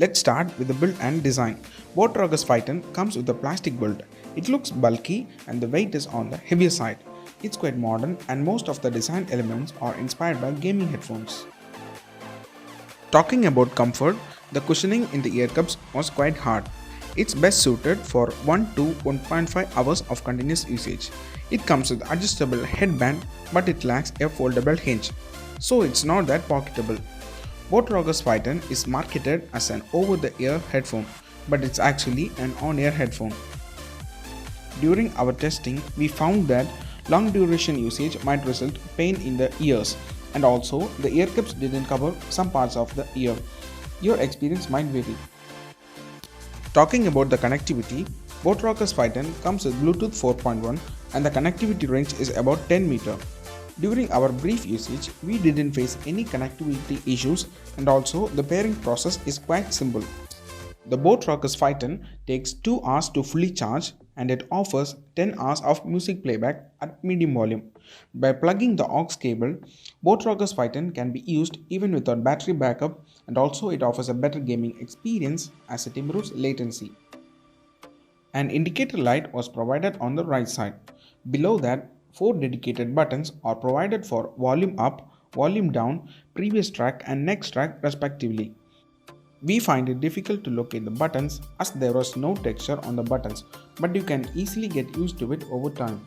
Let's start with the build and design. Boat Rogers Phyton comes with a plastic build. It looks bulky and the weight is on the heavier side. It's quite modern and most of the design elements are inspired by gaming headphones. Talking about comfort, the cushioning in the ear cups was quite hard. It's best suited for 1 to 1.5 hours of continuous usage. It comes with adjustable headband but it lacks a foldable hinge, so it's not that pocketable. Boat Rogers Phyton is marketed as an over-the-ear headphone, but it's actually an on-ear headphone. During our testing, we found that long duration usage might result pain in the ears, and also the ear cups didn't cover some parts of the ear. Your experience might vary. Talking about the connectivity, Boat Rogers Phyton comes with Bluetooth 4.1 and the connectivity range is about 10 meters. During our brief usage, we didn't face any connectivity issues and also the pairing process is quite simple. The Boat Rogers Phyton takes 2 hours to fully charge and it offers 10 hours of music playback at medium volume. By plugging the aux cable, Boat Rogers Phyton can be used even without battery backup and also it offers a better gaming experience as it improves latency. An indicator light was provided on the right side. Below that, 4 dedicated buttons are provided for volume up, volume down, previous track and next track respectively. We find it difficult to locate the buttons as there was no texture on the buttons, but you can easily get used to it over time.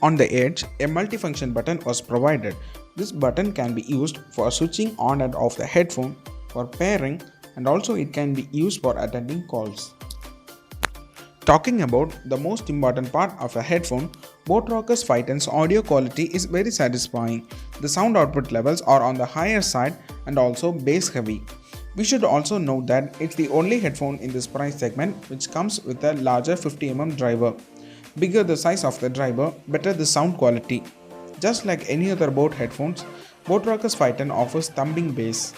On the edge, a multifunction button was provided. This button can be used for switching on and off the headphone, for pairing, and also it can be used for attending calls. Talking about the most important part of a headphone, Boat Rogers Phyton's audio quality is very satisfying. The sound output levels are on the higher side and also bass heavy. We should also note that it's the only headphone in this price segment which comes with a larger 50mm driver. Bigger the size of the driver, better the sound quality. Just like any other Boat headphones, Boat Rogers Phyton offers thumping bass.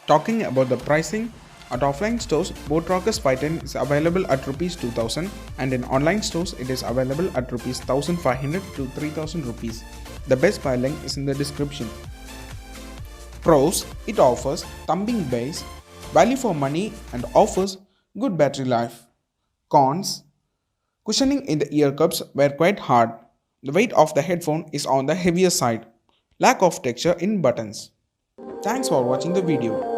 Talking about the pricing, at offline stores, Boat Rogers Phyton is available at Rs 2000 and in online stores it is available at Rs 1500 to 3000 rupees. The best buy link is in the description. Pros: it offers thumping bass, value for money and offers good battery life. Cons: cushioning in the ear cups were quite hard. The weight of the headphone is on the heavier side. Lack of texture in buttons. Thanks for watching the video.